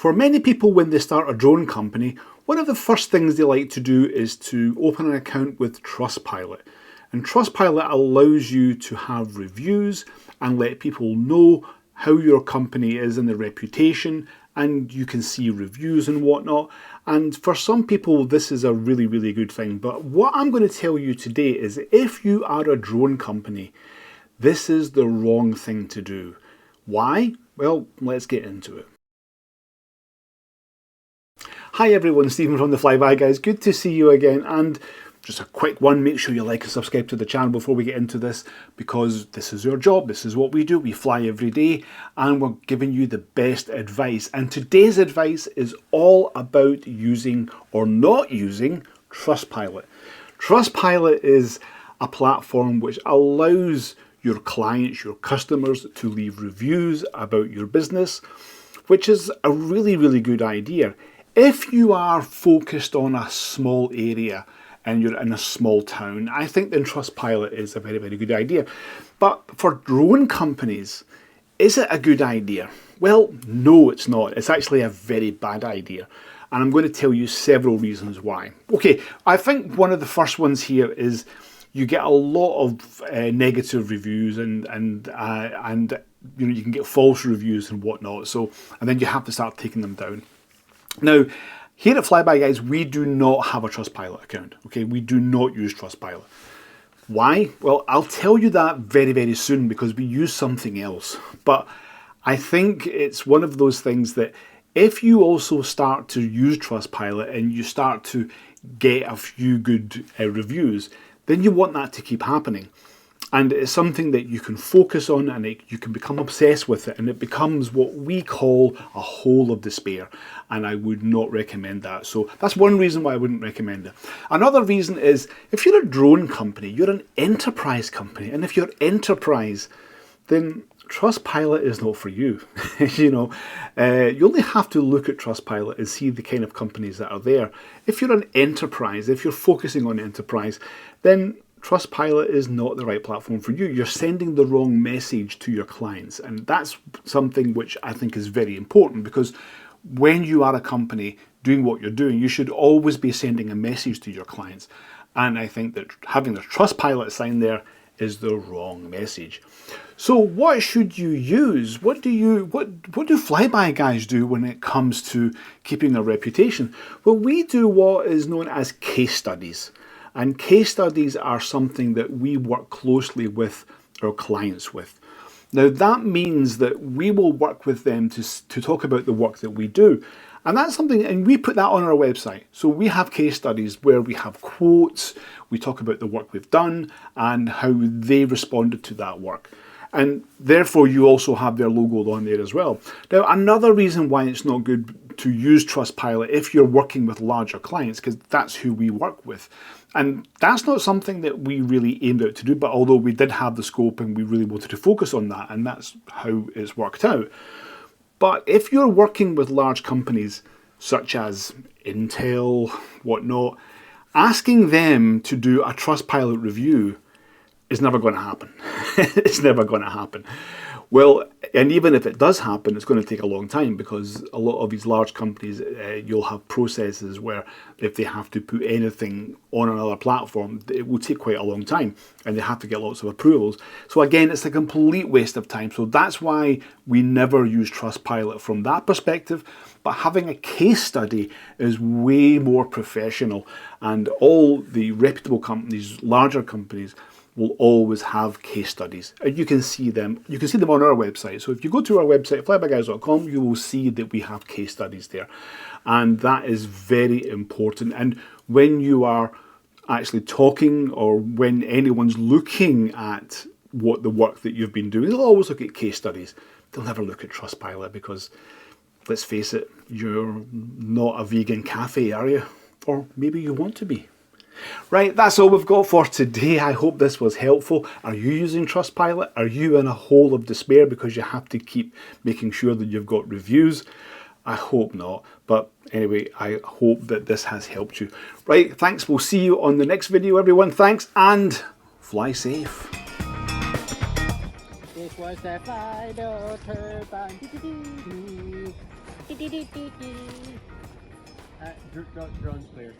For many people, when they start a drone company, one of the first things they like to do is to open an account with Trustpilot. And Trustpilot allows you to have reviews and let people know how your company is and the reputation, and you can see reviews and whatnot. And for some people, this is a really, really good thing. But what I'm going to tell you today is if you are a drone company, this is the wrong thing to do. Why? Well, let's get into it. Hi everyone, Stephen from the Flyby guys. Good to see you again, and just a quick one, make sure you like and subscribe to the channel before we get into this, because this is our job, this is what we do, we fly every day and we're giving you the best advice. And today's advice is all about using or not using Trustpilot. Trustpilot is a platform which allows your clients, your customers to leave reviews about your business, which is a really, really good idea. If you are focused on a small area and you're in a small town, I think then Trustpilot is a very, very good idea. But for drone companies, is it a good idea? Well, no, it's not. It's actually a very bad idea. And I'm going to tell you several reasons why. Okay, I think one of the first ones here is you get a lot of negative reviews and you know, you can get false reviews and whatnot. So, and then you have to start taking them down. Now, here at Flyby guys, we do not have a Trustpilot account, okay? We do not use Trustpilot. Why? Well, I'll tell you that very, very soon because we use something else. But I think it's one of those things that if you also start to use Trustpilot and you start to get a few good reviews, then you want that to keep happening. And it's something that you can focus on and you can become obsessed with it, and it becomes what we call a hole of despair, and I would not recommend that. So that's one reason why I wouldn't recommend it. Another reason is if you're a drone company, you're an enterprise company, and if you're enterprise, then Trustpilot is not for you. You know, you only have to look at Trustpilot and see the kind of companies that are there. If you're an enterprise, if you're focusing on enterprise, then Trustpilot is not the right platform for you. You're sending the wrong message to your clients, and that's something which I think is very important, because when you are a company doing what you're doing, you should always be sending a message to your clients. And I think that having the Trustpilot sign there is the wrong message. So what should you use? What do Flyby guys do when it comes to keeping a reputation? Well, we do what is known as case studies. And case studies are something that we work closely with our clients with. Now that means that we will work with them to talk about the work that we do. And that's something, and we put that on our website. So we have case studies where we have quotes, we talk about the work we've done and how they responded to that work. And therefore you also have their logo on there as well. Now another reason why it's not good to use Trustpilot if you're working with larger clients, because that's who we work with. And that's not something that we really aimed out to do, but although we did have the scope and we really wanted to focus on that, and that's how it's worked out. But if you're working with large companies such as Intel, whatnot, asking them to do a Trustpilot review is never going to happen. It's never going to happen. Well, and even if it does happen, it's going to take a long time, because a lot of these large companies, you'll have processes where if they have to put anything on another platform, it will take quite a long time and they have to get lots of approvals. So again, it's a complete waste of time. So that's why we never use Trustpilot from that perspective. But having a case study is way more professional, and all the reputable companies, larger companies, will always have case studies, and you can see them. You can see them on our website. So if you go to our website, flybyguys.com, you will see that we have case studies there, and that is very important. And when you are actually talking, or when anyone's looking at what the work that you've been doing, they'll always look at case studies. They'll never look at Trustpilot, because let's face it, you're not a vegan cafe, are you? Or maybe you want to be. Right, that's all we've got for today. I hope this was helpful. Are you using Trustpilot? Are you in a hole of despair because you have to keep making sure that you've got reviews? I hope not. But anyway, I hope that this has helped you. Right, thanks. We'll see you on the next video, everyone. Thanks, and fly safe. This was the final turbine. Drone's clear.